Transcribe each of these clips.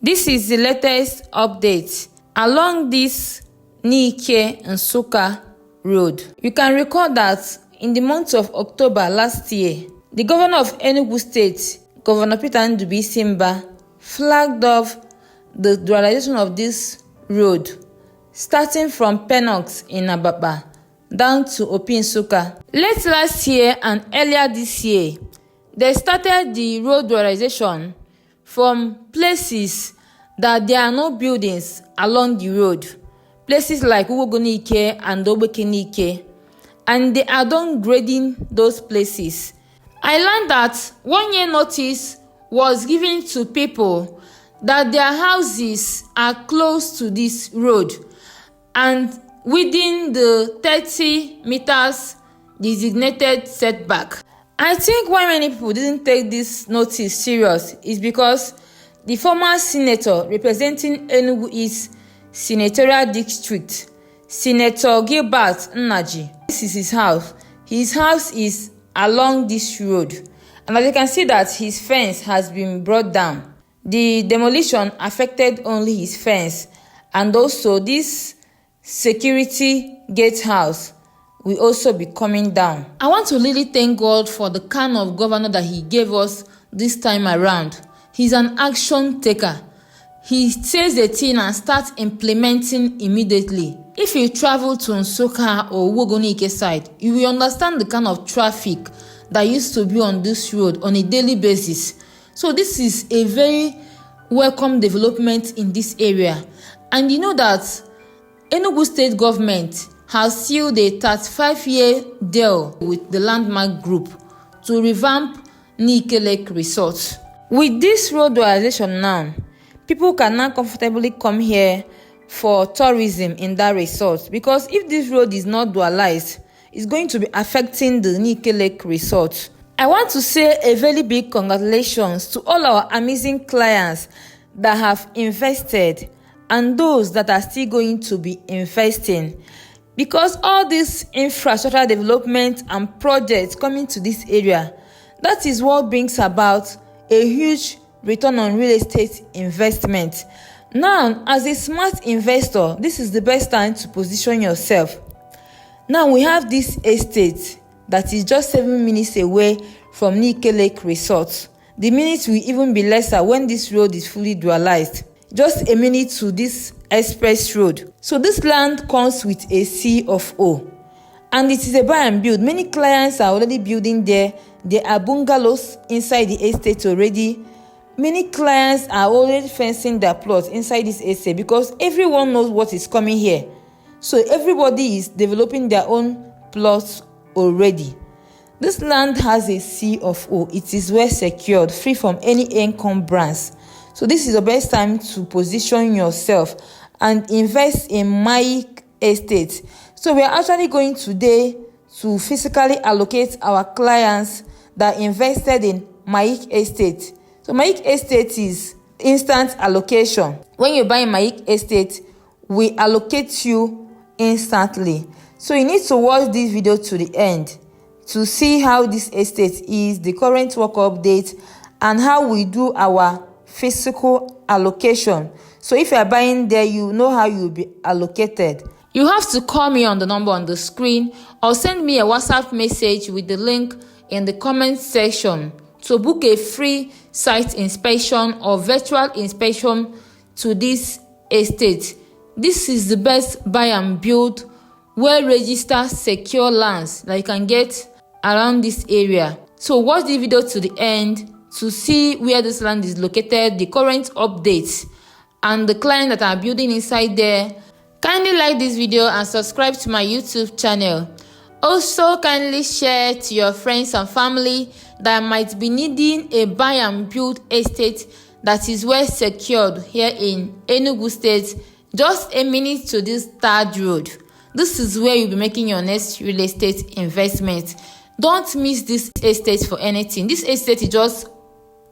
This is the latest update along this Nike and Nsukka road. You can recall that in the month of October last year, the governor of Enugu State, Governor Peter Ndubuisi, flagged off the dualization of this road, starting from Penox in Ababa down to Nsukka. Late last year and earlier this year, they started the road dualization from places that there are no buildings along the road, places like Uwogonike and Okey-Enearo, and they are downgrading those places. I learned that 1 year notice was given to people that their houses are close to this road and within the 30 meters designated setback. I think why many people didn't take this notice serious is because the former senator representing Enugu East Senatorial District, Senator Gilbert Nnaji, this is his house. His house is along this road, and as you can see that his fence has been brought down. The demolition affected only his fence, and also this security gate house will also be coming down. I want to really thank God for the kind of governor that he gave us this time around. He's an action taker. He says the thing and starts implementing immediately. If you travel to Nsukka or Uwogonike side, you will understand the kind of traffic that used to be on this road on a daily basis. So this is a very welcome development in this area. And you know that Enugu State government has sealed a 35-year deal with the Landmark Group to revamp Nike Lake Resort. With this road dualization now, people can now comfortably come here for tourism in that resort, because if this road is not dualized, it's going to be affecting the Nike Lake Resort. I want to say a very big congratulations to all our amazing clients that have invested and those that are still going to be investing, because all this infrastructure development and projects coming to this area, that is what brings about a huge return on real estate investment. Now, as a smart investor, this is the best time to position yourself. Now we have this estate that is just 7 minutes away from Nike Lake Resort. The minutes will even be lesser when this road is fully dualized. Just a minute to this express road. So this land comes with a C of O, and it is a buy and build. Many clients are already building there. There are bungalows inside the estate already. Many clients are already fencing their plots inside this estate because everyone knows what is coming here. So everybody is developing their own plots already. This land has a C of O. It is well secured, free from any encumbrance. So this is the best time to position yourself and invest in Maic Estate. So we are actually going today to physically allocate our clients that invested in Maic Estate. So Maic Estate is instant allocation. When you buy Maic Estate, we allocate you instantly. So you need to watch this video to the end to see how this estate is, the current work update, and how we do our physical allocation. So if you are buying there, you know how you will be allocated. You have to call me on the number on the screen or send me a WhatsApp message with the link in the comment section to book a free site inspection or virtual inspection to this estate. This is the best buy and build, well-registered, secure lands that you can get around this area. So watch the video to the end to see where this land is located, the current updates, and the clients that are building inside there. Kindly like this video and subscribe to my YouTube channel. Also, kindly share to your friends and family that might be needing a buy and build estate that is well secured here in Enugu State, just a minute to this third road. This is where you'll be making your next real estate investment. Don't miss this estate for anything. This estate is just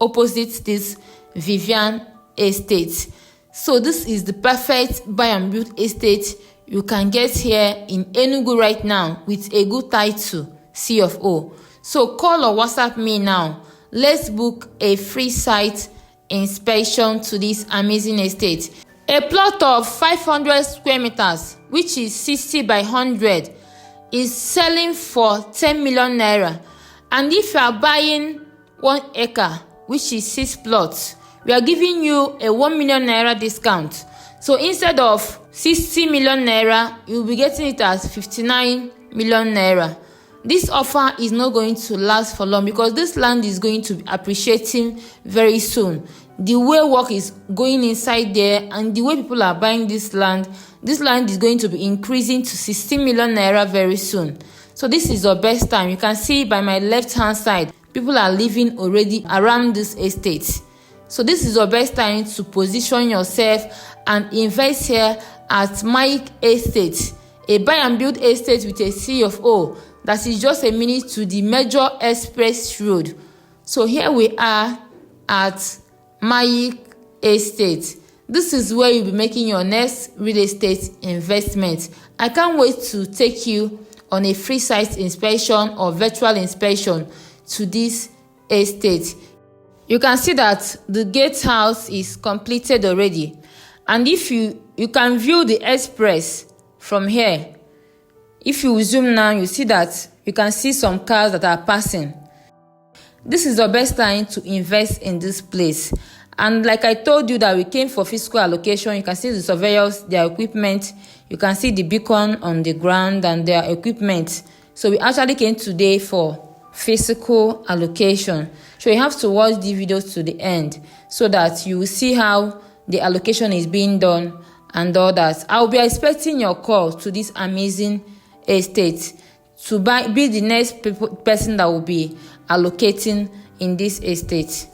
opposite this Vivian Estate. So this is the perfect buy and build estate you can get here in Enugu right now with a good title, C of O. So call or WhatsApp me now. Let's book a free site inspection to this amazing estate. A plot of 500 square meters, which is 60 by 100, is selling for 10 million naira. And if you are buying 1 acre, which is 6 plots, we are giving you a 1 million naira discount. So instead of 60 million naira, you'll be getting it as 59 million naira. This offer is not going to last for long because this land is going to be appreciating very soon. The way work is going inside there and the way people are buying this land is going to be increasing to 16 million naira very soon. So this is your best time. You can see by my left hand side, people are living already around this estate. So this is your best time to position yourself and invest here at Maic Estate, a buy and build estate with a C of O that is just a minute to the major express road. So here we are at Maic Estate. This is where you'll be making your next real estate investment. I can't wait to take you on a free site inspection or virtual inspection to this estate. You can see that the gatehouse is completed already, and if you can view the express from here. If you zoom now, you see that you can see some cars that are passing. This is the best time to invest in this place. And like I told you that we came for physical allocation, you can see the surveyors, their equipment. You can see the beacon on the ground and their equipment. So we actually came today for physical allocation. So you have to watch the videos to the end so that you will see how the allocation is being done and all that. I'll be expecting your call to this amazing estate to be the next person that will be allocating in this estate.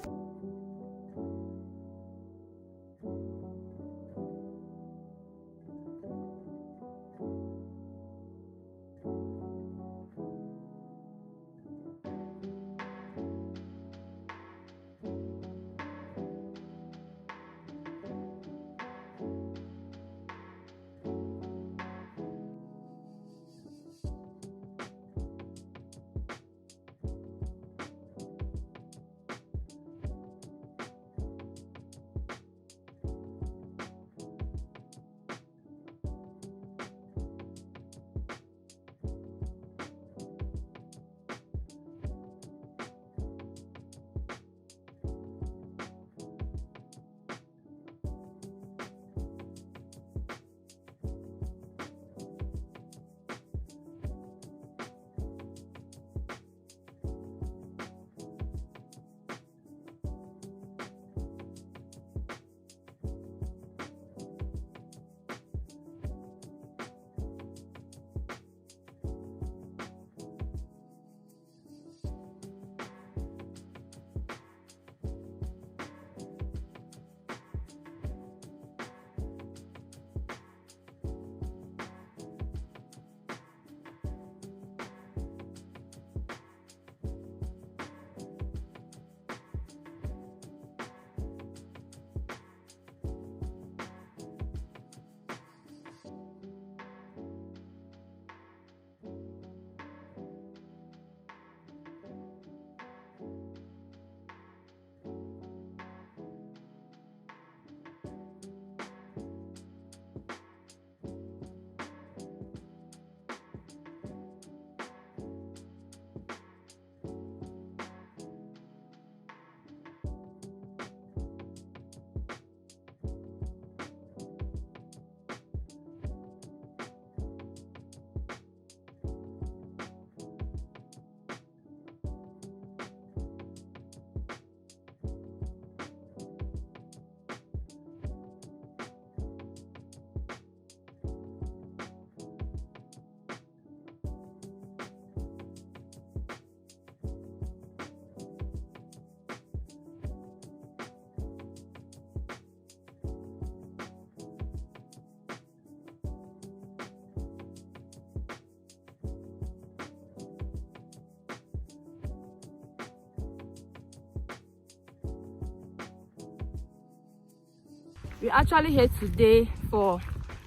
We actually here today for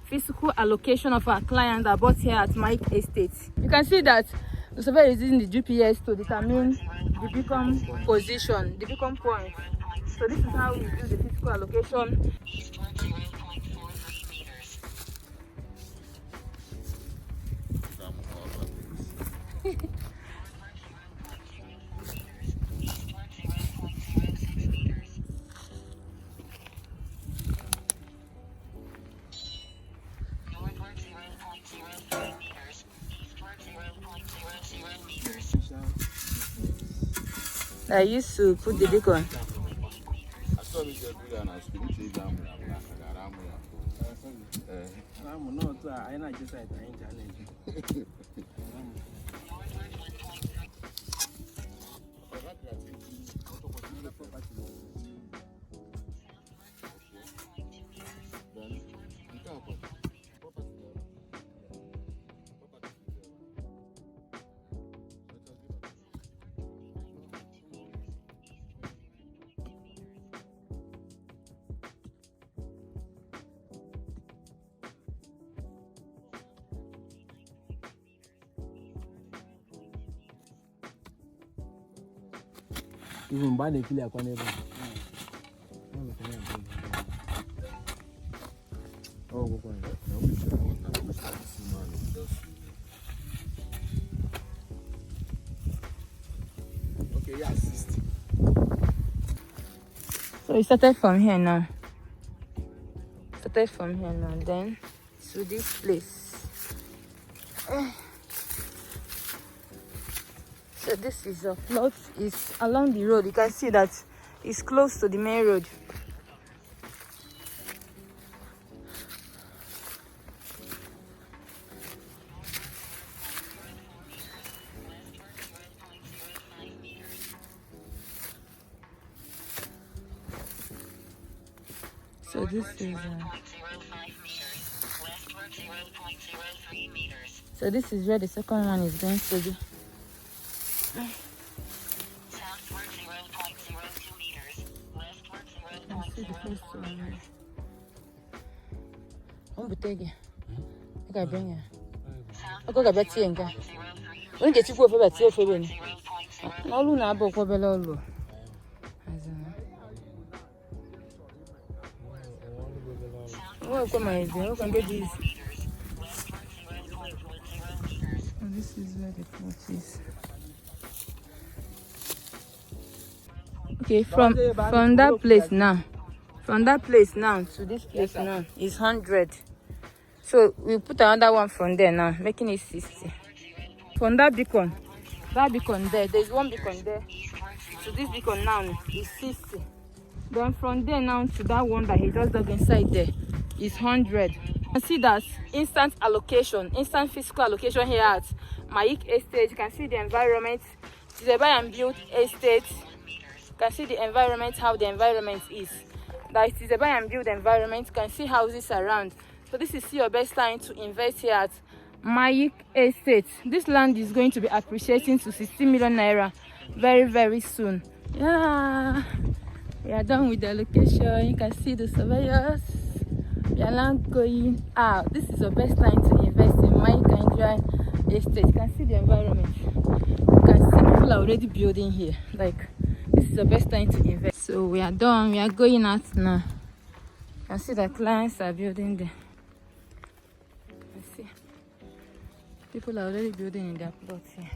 physical allocation of our client that bought here at Maic Estate. You can see that the surveyor is using the GPS to determine the beacon position, the beacon point. So this is how we do the physical allocation. Eastward 0.43 meters. Northward 0.03 meters. Eastward 0.00 meters. I used to put the beacon. Even bad if you are going to okay, yeah, 60. So we started from here now. Then to this place. So this is a plot. It's along the road. You can see that it's close to the main road. So this is so this is where the second one is going to be. Southward 0.02 meters. Westward See the 0.01 first one. meters. I'm bring it. I can bring it. I Southward got a betty and 0.03 when get you go for betty for when 0.0. all na bo ko belolo. Oh, come on, you can get this. Oh, this is where the plot is. Okay, from that place now, to this place now is 100. So we put another one from there now, making it 60. From that beacon there, there's one beacon there. So this beacon now is 60. Then from there now to that one that he just dug inside there is 100. You can see that instant physical allocation here at Maic Estate. You can see the environment. It's a buy and build estate. You can see the environment, how the environment is. That it is a buy and build environment. You can see houses around. So this is your best time to invest here at Maic Estate. This land is going to be appreciating to 60 million naira very, very soon. Yeah, we are done with the location. You can see the surveyors. We are now going out. This is the best time to invest in Okey-Enearo Estate. You can see the environment. You can see people are already building here. Like, this is the best time to invest. So we are done. We are going out now. You can see the clients are building there. You can see people are already building in their plots here.